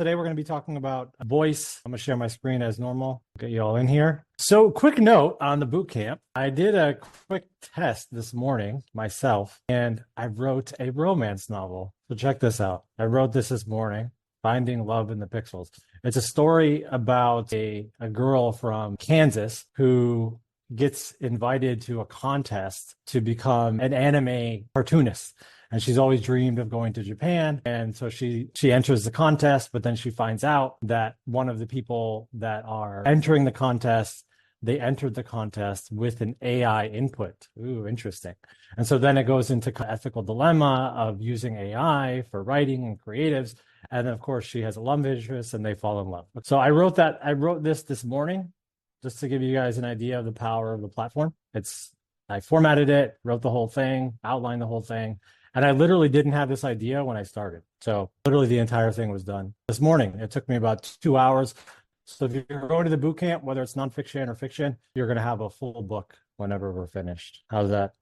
Today we're going to be talking about voice. I'm going to share my screen as normal, get you all in here. So quick note on the boot camp. I did a quick test this morning myself, and I wrote a romance novel. So check this out. I wrote this morning, Finding Love in the Pixels. It's a story about a girl from Kansas who gets invited to a contest to become an anime cartoonist. And she's always dreamed of going to Japan. And so she enters the contest, but then she finds out that one of the people that are entering the contest, they entered the contest with an AI input. Ooh, interesting. And so then it goes into ethical dilemma of using AI for writing and creatives. And then, of course, she has a love interest and they fall in love. So I wrote this morning, just to give you guys an idea of the power of the platform. I formatted it, wrote the whole thing, outlined the whole thing. And I literally didn't have this idea when I started. So literally the entire thing was done this morning. It took me about 2 hours. So if you're going to the boot camp, whether it's nonfiction or fiction, you're going to have a full book whenever we're finished. How's that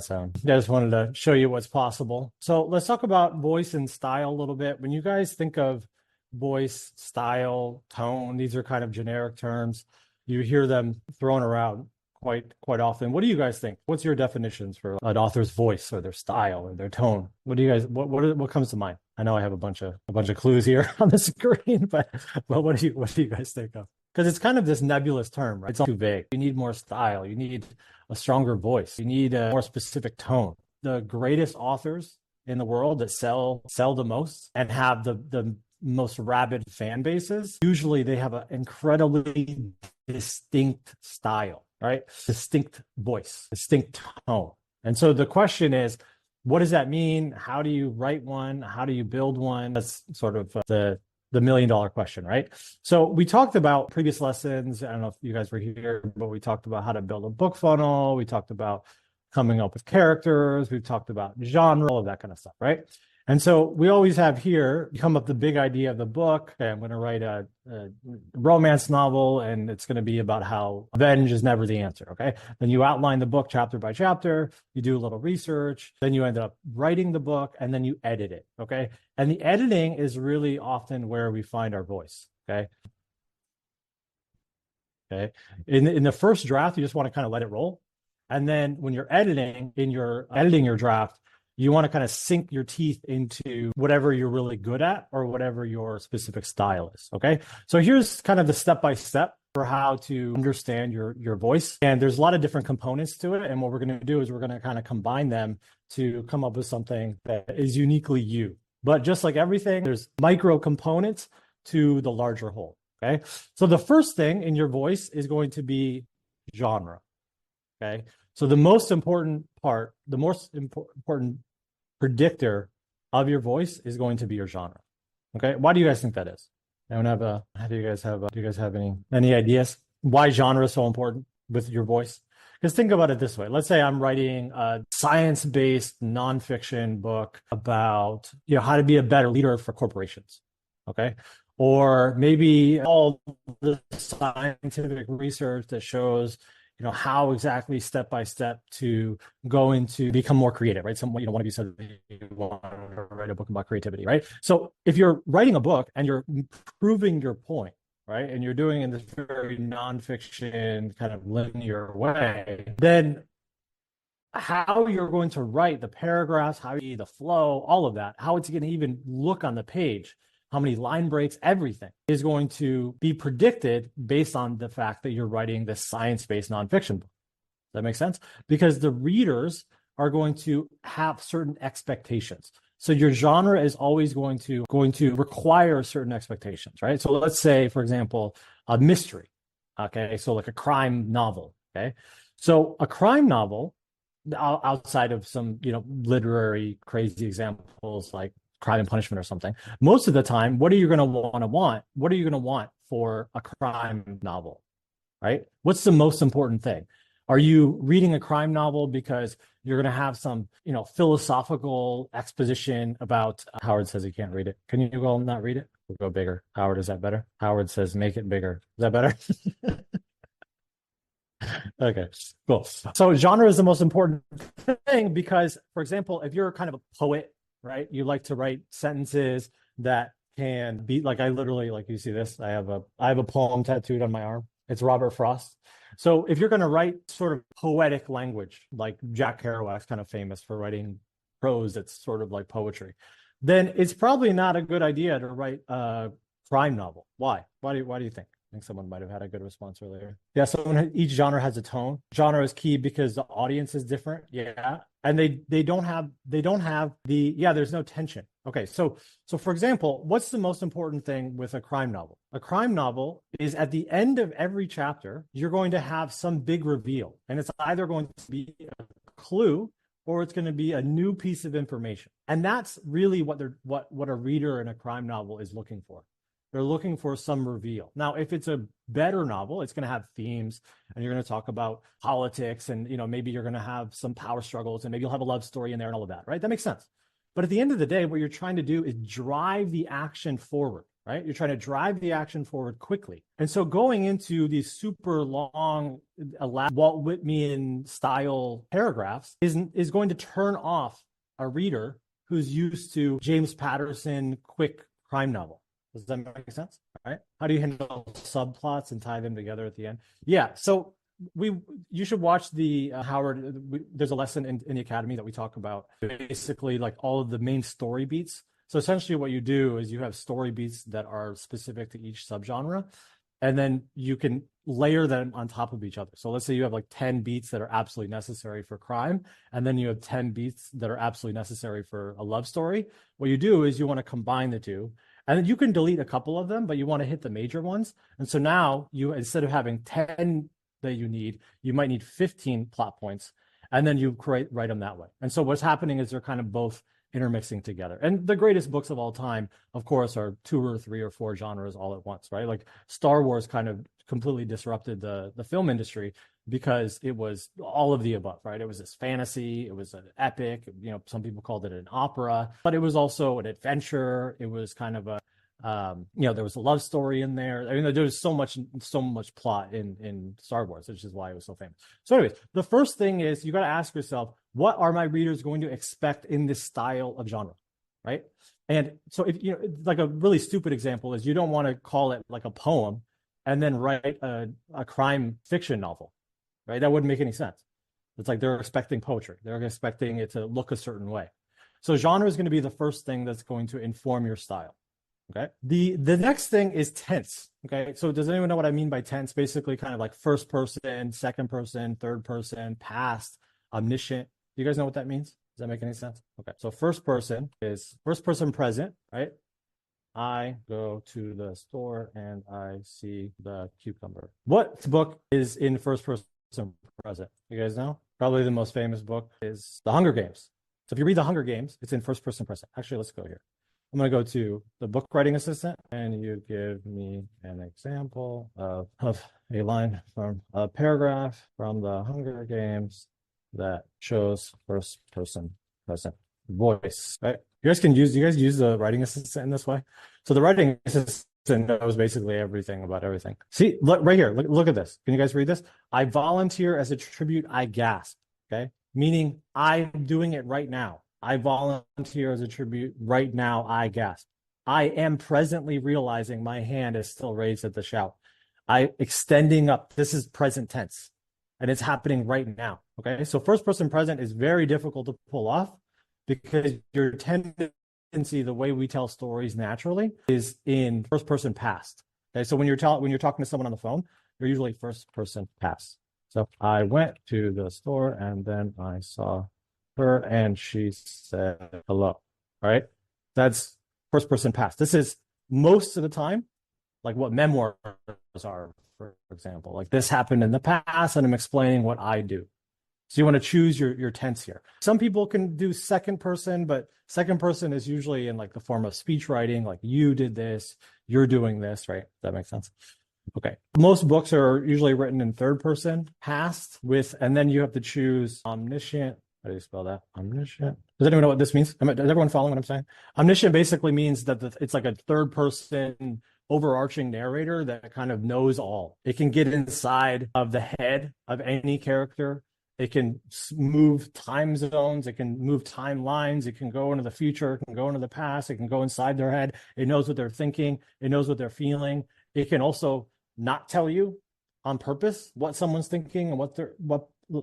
sound? I just wanted to show you what's possible. So let's talk about voice and style a little bit. When you guys think of voice, style, tone, these are kind of generic terms. You hear them thrown around quite often. What do you guys think? What's your definitions for an author's voice or their style or their tone? What do you guys what comes to mind? I know I have a bunch of clues here on the screen, but what do you guys think of? Because it's kind of this nebulous term, right? It's all too vague. You need more style. You need a stronger voice. You need a more specific tone. The greatest authors in the world that sell the most and have the most rabid fan bases, usually they have an incredibly distinct style, right? Distinct voice, distinct tone. And so the question is, what does that mean? How do you write one? How do you build one? That's sort of the million-dollar question, right? So we talked about previous lessons. I don't know if you guys were here, but we talked about how to build a book funnel. We talked about coming up with characters. We've talked about genre, all of that kind of stuff, right? And so we always have here come up the big idea of the book. Okay, I'm going to write a romance novel, and it's going to be about how revenge is never the answer. Okay, then you outline the book chapter by chapter. You do a little research, then you end up writing the book, and then you edit it. Okay, and the editing is really often where we find our voice. Okay. In the first draft, you just want to kind of let it roll, and then when you're editing your draft, you want to kind of sink your teeth into whatever you're really good at or whatever your specific style is. Okay. So here's kind of the step-by-step for how to understand your voice. And there's a lot of different components to it. And what we're going to do is we're going to kind of combine them to come up with something that is uniquely you. But just like everything, there's micro components to the larger whole. Okay. So the first thing in your voice is going to be genre. Okay. So the most important predictor of your voice is going to be your genre. Okay. Why do you guys think that is? Do you guys have any ideas why genre is so important with your voice? Because think about it this way. Let's say I'm writing a science-based nonfiction book about, how to be a better leader for corporations. Okay. Or maybe all the scientific research that shows how exactly step by step to go into become more creative, right? One of you said you want to write a book about creativity, right? So if you're writing a book and you're proving your point, right, and you're doing it in this very nonfiction kind of linear way, then how you're going to write the paragraphs, the flow, all of that, how it's going to even look on the page, how many line breaks, everything is going to be predicted based on the fact that you're writing this science-based nonfiction book. Does that make sense? Because the readers are going to have certain expectations. So your genre is always going to require certain expectations, right? So let's say, for example, a mystery. Okay, so like a crime novel. Okay, so a crime novel, outside of some literary crazy examples like Crime and Punishment or something, most of the time, what are you going to want? What are you going to want for a crime novel, right? What's the most important thing? Are you reading a crime novel because you're going to have some, philosophical exposition about Howard says he can't read it. Can you go not read it? We'll go bigger. Howard, is that better? Howard says make it bigger. Is that better? Okay, cool. So genre is the most important thing because, for example, if you're kind of a poet, right, you like to write sentences that can be like, I literally, like, you see this, I have a poem tattooed on my arm. It's Robert Frost. So if you're going to write sort of poetic language, like Jack Kerouac's kind of famous for writing prose that's sort of like poetry, then it's probably not a good idea to write a crime novel. Why? Why do you think? I think someone might have had a good response earlier. Yeah, so each genre has a tone. Genre is key because the audience is different. Yeah, and they don't have the, yeah, there's no tension. Okay, so for example, what's the most important thing with a crime novel? A crime novel is at the end of every chapter, you're going to have some big reveal, and it's either going to be a clue or it's going to be a new piece of information. And that's really what a reader in a crime novel is looking for. They're looking for some reveal. Now, if it's a better novel, it's going to have themes, and you're going to talk about politics, and maybe you're going to have some power struggles, and maybe you'll have a love story in there and all of that, right? That makes sense. But at the end of the day, what you're trying to do is drive the action forward, right? You're trying to drive the action forward quickly. And so going into these super long, Walt Whitman style paragraphs is going to turn off a reader who's used to James Patterson quick crime novel. Does that make sense? All right. How do you handle subplots and tie them together at the end? Yeah. So you should watch the Howard. There's a lesson in the academy that we talk about basically like all of the main story beats. So essentially what you do is you have story beats that are specific to each subgenre, and then you can layer them on top of each other. So let's say you have like 10 beats that are absolutely necessary for crime, and then you have 10 beats that are absolutely necessary for a love story. What you do is you want to combine the two. And then you can delete a couple of them, but you want to hit the major ones. And so now you, instead of having 10 that you might need 15 plot points, and then you write them that way. And so what's happening is they're kind of both intermixing together. And the greatest books of all time, of course, are 2 or 3 or 4 genres all at once, right? Like Star Wars kind of completely disrupted the film industry because it was all of the above, right? It was this fantasy, it was an epic, some people called it an opera, but it was also an adventure. It was kind of a, there was a love story in there. I mean, there was so much plot in Star Wars, which is why it was so famous. So anyways, the first thing is you got to ask yourself, what are my readers going to expect in this style of genre, right? And so if like a really stupid example is you don't want to call it like a poem and then write a crime fiction novel, right? That wouldn't make any sense. It's like they're expecting poetry. They're expecting it to look a certain way. So genre is going to be the first thing that's going to inform your style. Okay. The next thing is tense. Okay. So does anyone know what I mean by tense? Basically kind of like first person, second person, third person, past, omniscient. Do you guys know what that means? Does that make any sense? Okay. So first person is first person present, right? I go to the store and I see the cucumber. What book is in first person present? You guys know? Probably the most famous book is The Hunger Games. So if you read The Hunger Games, it's in first person present. Actually, let's go here. I'm going to go to the book writing assistant, and you give me an example of a line from a paragraph from The Hunger Games that shows first person present voice. Right? Do you guys use the writing assistant in this way? So the writing assistant knows basically everything about everything. See, look right here. Look at this. Can you guys read this? I volunteer as a tribute. I gasp. Okay, meaning I'm doing it right now. I volunteer as a tribute right now. I gasp. I am presently realizing my hand is still raised at the shout. I extending up. This is present tense, and it's happening right now. Okay, so first person present is very difficult to pull off because your tendency, the way we tell stories naturally, is in first person past. Okay, so when you're talking to someone on the phone, you're usually first person past. So I went to the store and then I saw her and she said hello. Right? That's first person past. This is most of the time like what memoirs are, for example. Like this happened in the past and I'm explaining what I do. So you want to choose your tense here. Some people can do second person, but second person is usually in like the form of speech writing, like you did this, you're doing this, right? That makes sense. Okay. Most books are usually written in third person past with, and then you have to choose omniscient. How do you spell that? Omniscient. Does anyone know what this means? Does everyone follow what I'm saying? Omniscient basically means that it's like a third person overarching narrator that kind of knows all. It can get inside of the head of any character It can move time zones. It can move timelines. It can go into the future. It can go into the past. It can go inside their head. It knows what they're thinking. It knows what they're feeling. It can also not tell you on purpose what someone's thinking and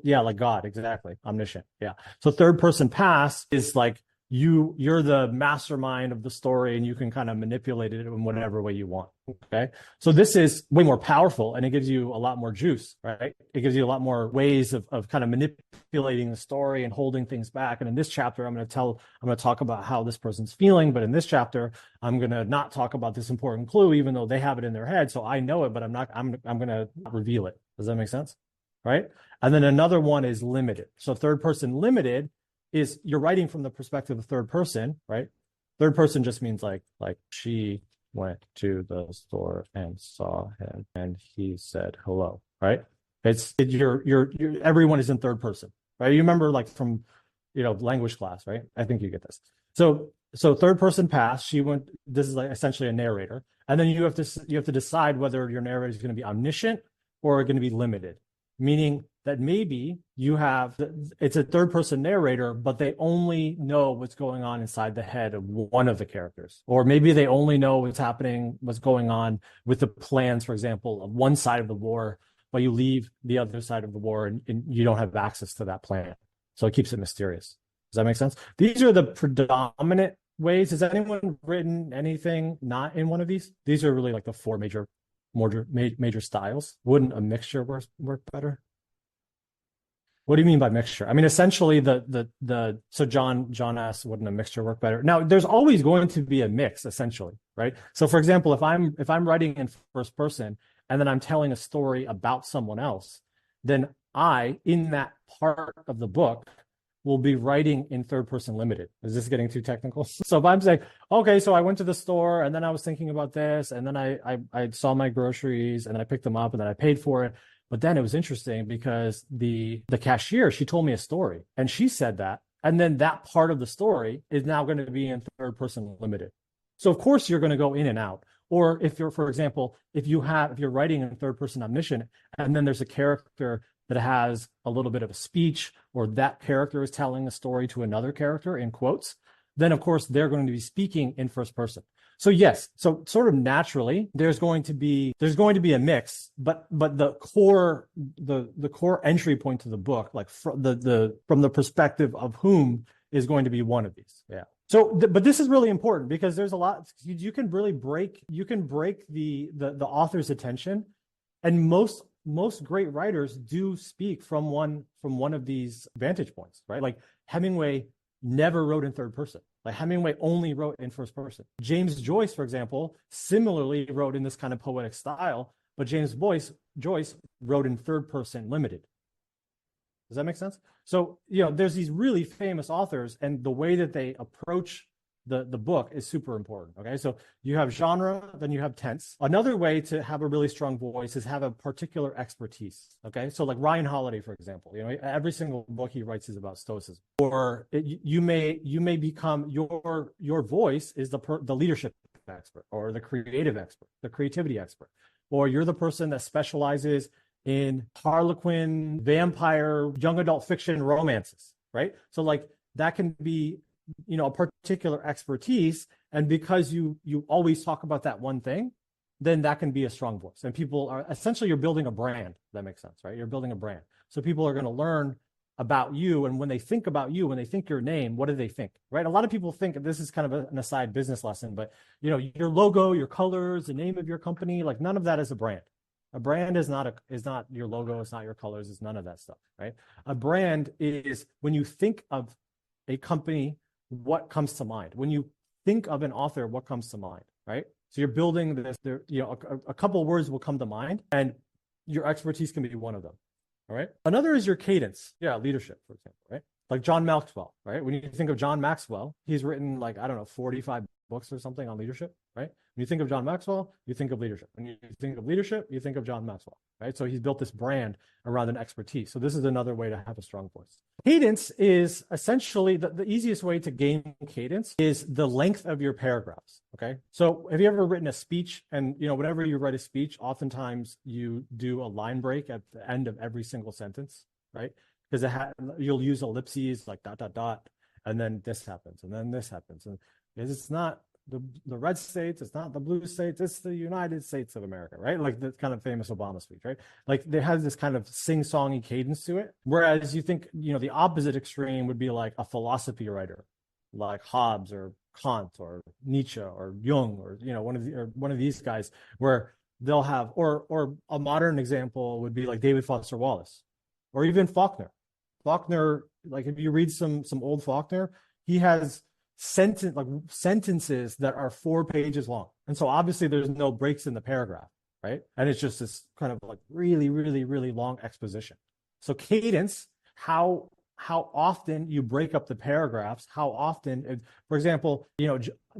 like God, exactly. Omniscient. Yeah. So third person pass is like you're the mastermind of the story, and you can kind of manipulate it in whatever way you want. Okay. So this is way more powerful, and it gives you a lot more juice, right? It gives you a lot more ways of kind of manipulating the story and holding things back. And in this chapter, I'm going to talk about how this person's feeling. But in this chapter, I'm going to not talk about this important clue, even though they have it in their head. So I know it, but I'm going to reveal it. Does that make sense? Right. And then another one is limited. So third person limited is you're writing from the perspective of third person, right? Third person just means like she went to the store and saw him and he said hello, right? You're everyone is in third person, right? You remember like from language class, right? I think you get this. So third person past, she went. This is like essentially a narrator, and then you have to decide whether your narrator is going to be omniscient or going to be limited, meaning that maybe it's a third person narrator, but they only know what's going on inside the head of one of the characters. Or maybe they only know what's going on with the plans, for example, of one side of the war, but you leave the other side of the war and you don't have access to that plan. So it keeps it mysterious. Does that make sense? These are the predominant ways. Has anyone written anything not in one of these? These are really like the four major styles. Wouldn't a mixture work better? What do you mean by mixture? I mean, essentially so John asks, wouldn't a mixture work better? Now, there's always going to be a mix, essentially, right? So for example, if I'm writing in first person and then I'm telling a story about someone else, then in that part of the book, will be writing in third person limited. Is this getting too technical? So if I'm saying, okay, so I went to the store and then I was thinking about this, and then I saw my groceries and then I picked them up and then I paid for it. But then it was interesting because the cashier, she told me a story and she said that. And then that part of the story is now going to be in third person limited. So of course you're going to go in and out. Or if you're, for example, if you're writing in third person omniscient, and then there's a character that has a little bit of a speech, or that character is telling a story to another character in quotes, then of course they're going to be speaking in first person. So yes, so sort of naturally, there's going to be a mix, but the core entry point to the book, like from the perspective of whom, is going to be one of these. Yeah. So, but this is really important because there's a lot you can really break the author's attention, and most great writers do speak from one of these vantage points, right? Like Hemingway never wrote in third person. Like Hemingway only wrote in first person. James Joyce, for example, similarly wrote in this kind of poetic style, but Joyce wrote in third person limited. Does that make sense? So, there's these really famous authors, and the way that they approach the book is super important. Okay. So you have genre, then you have tense. Another way to have a really strong voice is have a particular expertise. Okay. So like Ryan Holiday, for example, every single book he writes is about stoicism. Or you may become your voice is the leadership expert, or the creative expert, the creativity expert, or you're the person that specializes in Harlequin, vampire, young adult fiction romances, right? So like that can be a particular expertise, and because you always talk about that one thing, then that can be a strong voice. And people are essentially, you're building a brand. That makes sense, right? You're building a brand. So people are going to learn about you, and when they think about you, when they think your name, what do they think, right? A lot of people think, this is kind of an aside business lesson, but your logo, your colors, the name of your company, like none of that is a brand. A brand is not your logo, it's not your colors, it's none of that stuff, right? A brand is when you think of a company, what comes to mind? When you think of an author, what comes to mind, right? So you're building this, a couple of words will come to mind, and your expertise can be one of them, all right? Another is your cadence. Yeah, leadership, for example, right? Like John Maxwell, right? When you think of John Maxwell, he's written 45 books or something on leadership, right? When you think of John Maxwell, you think of leadership. When you think of leadership, you think of John Maxwell, right? So he's built this brand around an expertise. So this is another way to have a strong voice. Cadence is essentially the easiest way to gain cadence is the length of your paragraphs, okay? So have you ever written a speech? And, whenever you write a speech, oftentimes you do a line break at the end of every single sentence, right? because you'll use ellipses like dot, dot, dot, and then this happens, and then this happens. And it's not the red states, it's not the blue states, it's the United States of America, right? Like the kind of famous Obama speech, right? Like they have this kind of sing-songy cadence to it. Whereas you think, the opposite extreme would be like a philosophy writer, like Hobbes or Kant or Nietzsche or Jung, or one of these guys, where they'll have, or a modern example would be like David Foster Wallace, or even Faulkner. Faulkner, like if you read some old Faulkner, he has sentences that are 4 pages long, and so obviously there's no breaks in the paragraph, right? And it's just this kind of like really, really, really long exposition. So cadence, how often you break up the paragraphs, how often, for example,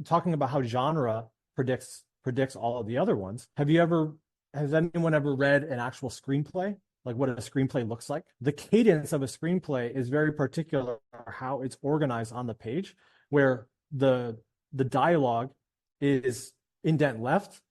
talking about how genre predicts all of the other ones. Has anyone ever read an actual screenplay? Like what a screenplay looks like? The cadence of a screenplay is very particular how it's organized on the page, where the dialogue is indent left,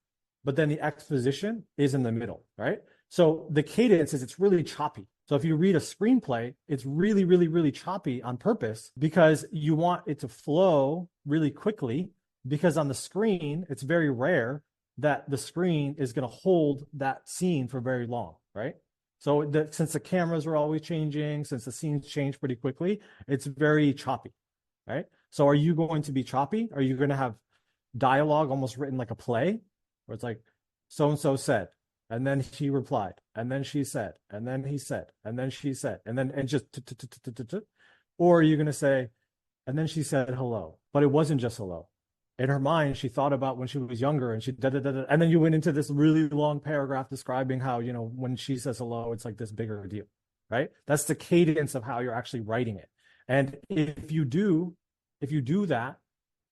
but then the exposition is in the middle, right? So the cadence it's really choppy. So if you read a screenplay, it's really, really, really choppy on purpose, because you want it to flow really quickly, because on the screen, it's very rare that the screen is going to hold that scene for very long, right? So since the cameras are always changing, since the scenes change pretty quickly, it's very choppy, right? So are you going to be choppy? Are you going to have dialogue almost written like a play, where it's like, so-and-so said, and then he replied, and then she said, and then he said, and then she said, and just, or are you going to say, and then she said hello, but it wasn't just hello. In her mind, she thought about when she was younger, and she and then you went into this really long paragraph describing how, when she says hello, it's like this bigger deal, right? That's the cadence of how you're actually writing it. And if you do that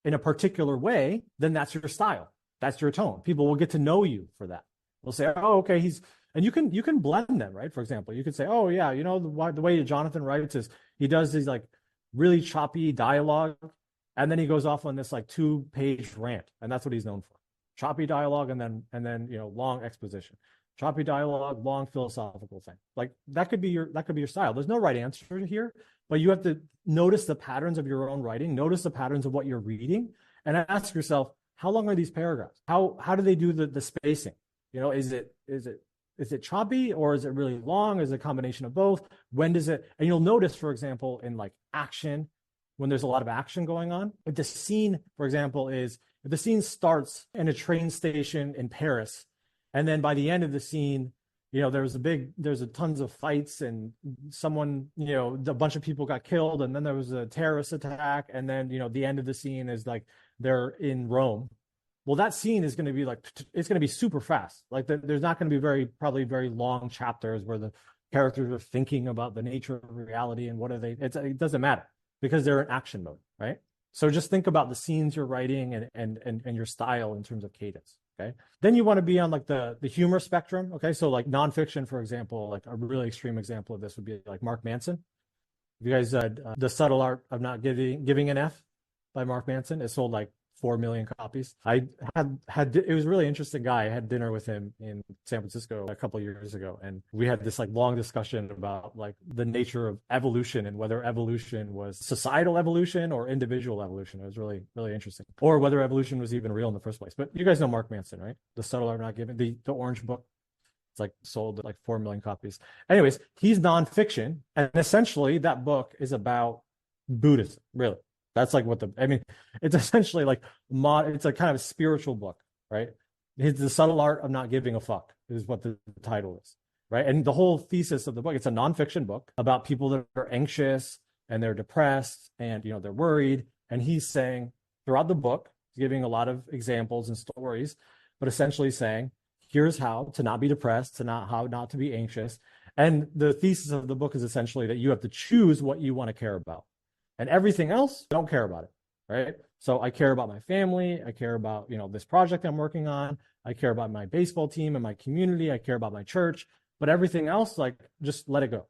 in a particular way, then that's your style. That's your tone. People will get to know you for that. They'll say, oh, okay, and you can blend them, right? For example, you could say, oh yeah, the way Jonathon writes is he does these like really choppy dialogue, and then he goes off on this like 2-page rant, and that's what he's known for. Choppy dialogue, and then long exposition. Choppy dialogue, long philosophical thing. Like that could be your style. There's no right answer here, but you have to notice the patterns of your own writing, notice the patterns of what you're reading, and ask yourself, how long are these paragraphs? How do they do the spacing? Is it choppy, or is it really long? Is it a combination of both? When does it? And you'll notice, for example, in like action, when there's a lot of action going on, if the scene, for example, if the scene starts in a train station in Paris, and then by the end of the scene, there's tons of fights, and someone, a bunch of people got killed, and then there was a terrorist attack, and then, the end of the scene is like they're in Rome. Well, that scene is going to be like, it's going to be super fast. Like there's not going to be probably very long chapters where the characters are thinking about the nature of reality and what are they, it doesn't matter, because they're in action mode, right? So just think about the scenes you're writing and your style in terms of cadence, okay? Then you want to be on like the humor spectrum, okay? So like nonfiction, for example, like a really extreme example of this would be like Mark Manson. You guys, The Subtle Art of Not Giving an F by Mark Manson. It sold like 4 million copies. I had it was a really interesting guy. I had dinner with him in San Francisco a couple of years ago, and we had this like long discussion about like the nature of evolution and whether evolution was societal evolution or individual evolution. It was really, really interesting, or whether evolution was even real in the first place. But you guys know Mark Manson, right? The Subtle Art of Not Giving, the orange book. It's like sold like 4 million copies. Anyways, he's nonfiction, and essentially that book is about Buddhism, really. That's like it's essentially like it's a kind of a spiritual book, right? It's The Subtle Art of Not Giving a Fuck is what the title is, right? And the whole thesis of the book, it's a nonfiction book about people that are anxious and they're depressed and, they're worried. And he's saying throughout the book, he's giving a lot of examples and stories, but essentially saying, here's how to not be depressed, how not to be anxious. And the thesis of the book is essentially that you have to choose what you want to care about. And everything else, don't care about it, right? So I care about my family. I care about, this project I'm working on. I care about my baseball team and my community. I care about my church. But everything else, like, just let it go,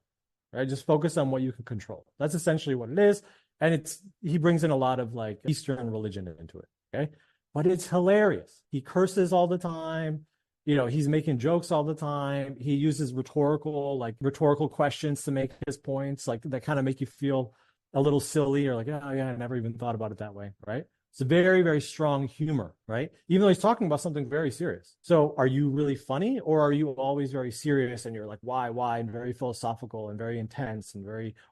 right? Just focus on what you can control. That's essentially what it is. And he brings in a lot of like Eastern religion into it, okay? But it's hilarious. He curses all the time. He's making jokes all the time. He uses rhetorical questions to make his points, like that kind of make you feel a little silly or like, oh yeah, I never even thought about it that way, right? It's a very, very strong humor, right? Even though he's talking about something very serious. So are you really funny, or are you always very serious and you're like, why, and very philosophical and very intense and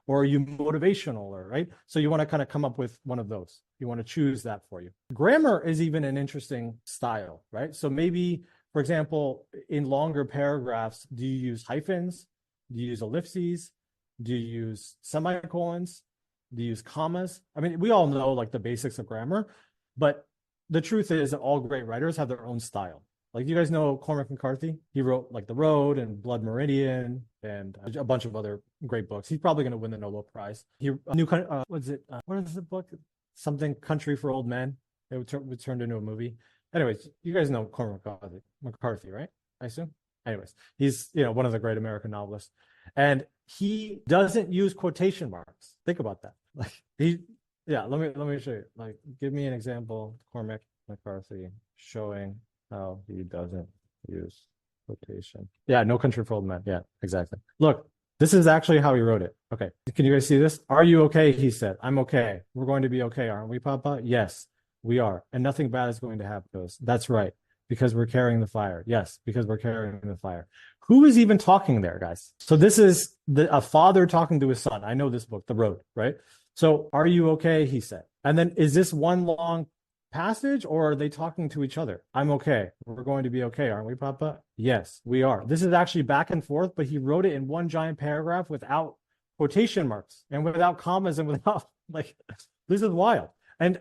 or are you motivational, or right? So you want to kind of come up with one of those. You want to choose that for you. Grammar is even an interesting style, right? So maybe, for example, in longer paragraphs, do you use hyphens? Do you use ellipses? Do you use semicolons? Do you use commas? I mean, we all know like the basics of grammar, but the truth is that all great writers have their own style. Like, you guys know Cormac McCarthy? He wrote like The Road and Blood Meridian and a bunch of other great books. He's probably going to win the Nobel Prize. What is the book? Something Country for Old Men. It was turned into a movie. Anyways, you guys know Cormac McCarthy, right? I assume. Anyways, he's one of the great American novelists, and he doesn't use quotation marks. Think about that. Like let me show you. Like, give me an example, Cormac McCarthy, showing how he doesn't use quotation. Yeah, No Country for Old Men. Yeah, exactly. Look, this is actually how he wrote it. Okay, can you guys see this? Are you okay? He said. I'm okay. We're going to be okay, aren't we, Papa? Yes, we are, and nothing bad is going to happen to us. That's right. Because we're carrying the fire. Yes, because we're carrying the fire. Who is even talking there, guys? So this is a father talking to his son. I know this book, The Road, right? So, are you okay? He said. And then, is this one long passage, or are they talking to each other? I'm okay. We're going to be okay, aren't we, Papa? Yes, we are. This is actually back and forth, but he wrote it in one giant paragraph without quotation marks and without commas and without, like, this is wild. And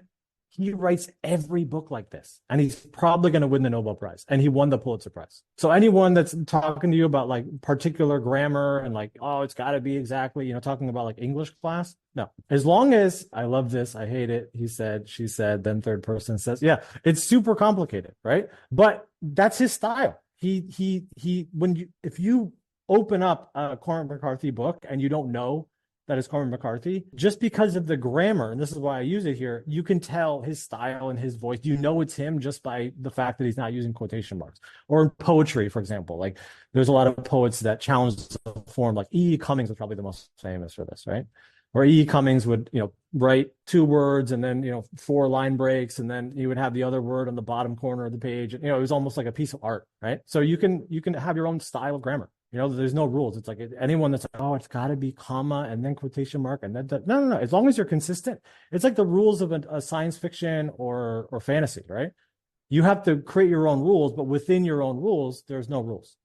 he writes every book like this, and he's probably going to win the Nobel Prize, and he won the Pulitzer Prize. So anyone that's talking to you about like particular grammar and like, oh, it's got to be exactly, talking about like English class, no. As long as, I love this, I hate it, he said, she said, then third person says, yeah, it's super complicated, right? But that's his style. If you open up a Cormac McCarthy book and you don't know that is Cormac McCarthy, just because of the grammar, and this is why I use it here, you can tell his style and his voice. You know it's him just by the fact that he's not using quotation marks. Or in poetry, for example, like there's a lot of poets that challenge the form, like E. Cummings was probably the most famous for this, right? Or E. Cummings would, write two words and then, 4 line breaks, and then you would have the other word on the bottom corner of the page. It was almost like a piece of art, right? So you can have your own style of grammar. There's no rules. It's like anyone that's like, oh, it's got to be comma and then quotation mark and then no. As long as you're consistent, it's like the rules of a science fiction or fantasy, right? You have to create your own rules, but within your own rules, there's no rules.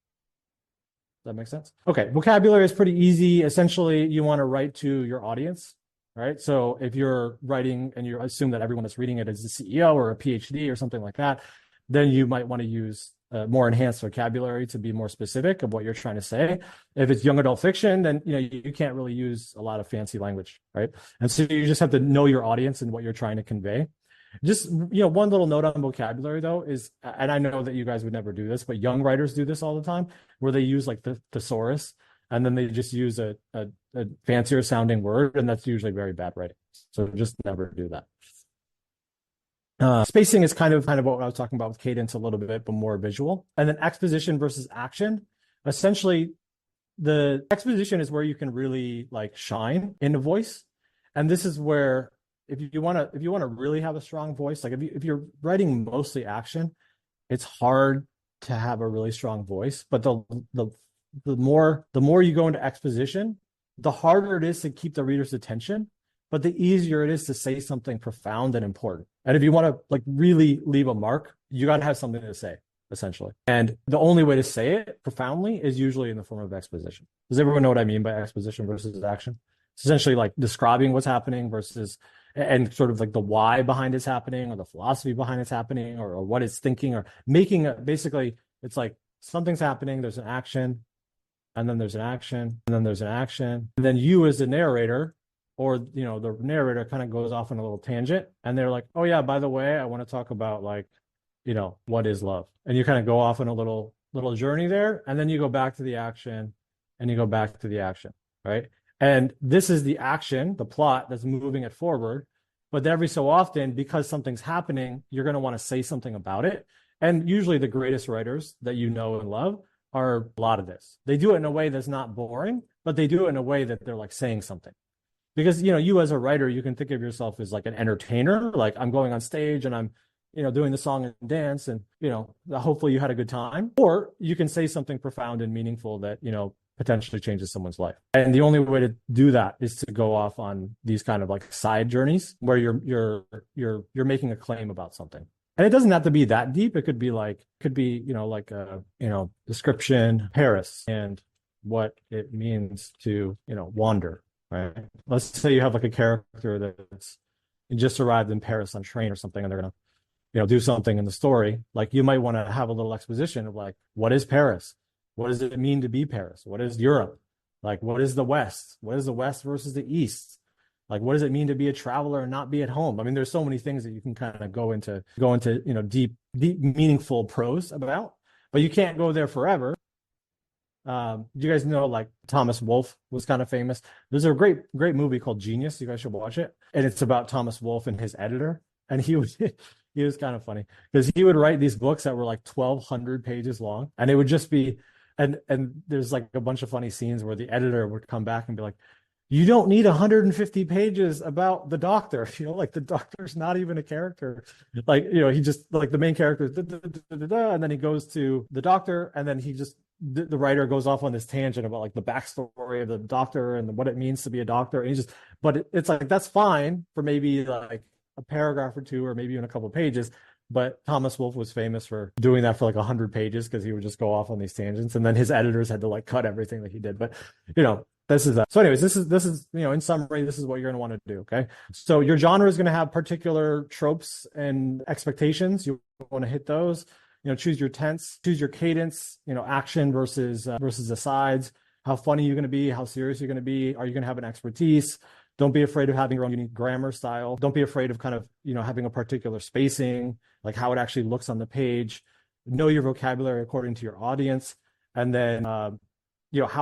Does that make sense? Okay, vocabulary is pretty easy. Essentially, you want to write to your audience, right? So if you're writing and you assume that everyone that's reading it is a CEO or a PhD or something like that, then you might want to use more enhanced vocabulary to be more specific of what you're trying to say. If it's young adult fiction, then you can't really use a lot of fancy language, right? And so you just have to know your audience and what you're trying to convey. Just one little note on vocabulary though is, and I know that you guys would never do this, but young writers do this all the time, where they use like the thesaurus, and then they just use a fancier sounding word, and that's usually very bad writing. So just never do that. Spacing is kind of what I was talking about with cadence a little bit, but more visual. And then exposition versus action. Essentially, the exposition is where you can really like shine in a voice. And this is where if you want to really have a strong voice, like if you're writing mostly action, it's hard to have a really strong voice. But the more you go into exposition, the harder it is to keep the reader's attention, but the easier it is to say something profound and important. And if you want to like really leave a mark, you got to have something to say, essentially. And the only way to say it profoundly is usually in the form of exposition. Does everyone know what I mean by exposition versus action? It's essentially like describing what's happening versus, and sort of like the why behind it's happening, or the philosophy behind it's happening, or what it's thinking, or making basically, it's like something's happening, there's an action, and then there's an action, and then there's an action. And then you as the narrator, or the narrator kind of goes off on a little tangent, and they're like, oh yeah, by the way, I want to talk about like, what is love? And you kind of go off on a little journey there, and then you go back to the action, and you go back to the action, right? And this is the action, the plot that's moving it forward. But every so often, because something's happening, you're going to want to say something about it. And usually the greatest writers that you know and love are a lot of this. They do it in a way that's not boring, but they do it in a way that they're like saying something. Because, you as a writer, you can think of yourself as like an entertainer, like I'm going on stage and I'm, doing the song and dance and, hopefully you had a good time. Or you can say something profound and meaningful that, potentially changes someone's life. And the only way to do that is to go off on these kind of like side journeys where you're making a claim about something. And it doesn't have to be that deep. It could be like a, description, Paris, and what it means to, wander, right? Let's say you have like a character that's just arrived in Paris on train or something, and they're gonna, do something in the story. Like you might want to have a little exposition of like, what is Paris? What does it mean to be Paris? What is Europe? Like, what is the West? What is the West versus the East? Like, what does it mean to be a traveler and not be at home? I mean, there's so many things that you can kind of go into, deep, meaningful prose about, but you can't go there forever. You guys know, like Thomas Wolfe was kind of famous. There's a great movie called Genius. You guys should watch it. And it's about Thomas Wolfe and his editor. And he was kind of funny because he would write these books that were like 1,200 pages long, and it would just be, and there's like a bunch of funny scenes where the editor would come back and be like, you don't need 150 pages about the doctor. Like the doctor's not even a character. Like, he just like the main character, and then he goes to the doctor, and then the writer goes off on this tangent about like the backstory of the doctor and what it means to be a doctor. And but it's like, that's fine for maybe like a paragraph or two, or maybe even a couple of pages. But Thomas Wolfe was famous for doing that for like 100 pages because he would just go off on these tangents, and then his editors had to like cut everything that he did. But this is that. So anyways, this is in summary, this is what you're going to want to do. Okay, so your genre is going to have particular tropes and expectations. You want to hit those. Choose your tense, choose your cadence. Action versus asides. How funny you're going to be. How serious you're going to be. Are you going to have an expertise? Don't be afraid of having your own unique grammar style. Don't be afraid of kind of, having a particular spacing, like how it actually looks on the page. Know your vocabulary according to your audience. And then, how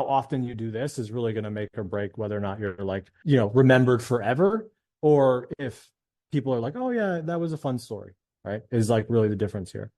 often you do this is really going to make or break whether or not you're like, remembered forever, or if people are like, oh yeah, that was a fun story, right? Is like really the difference here.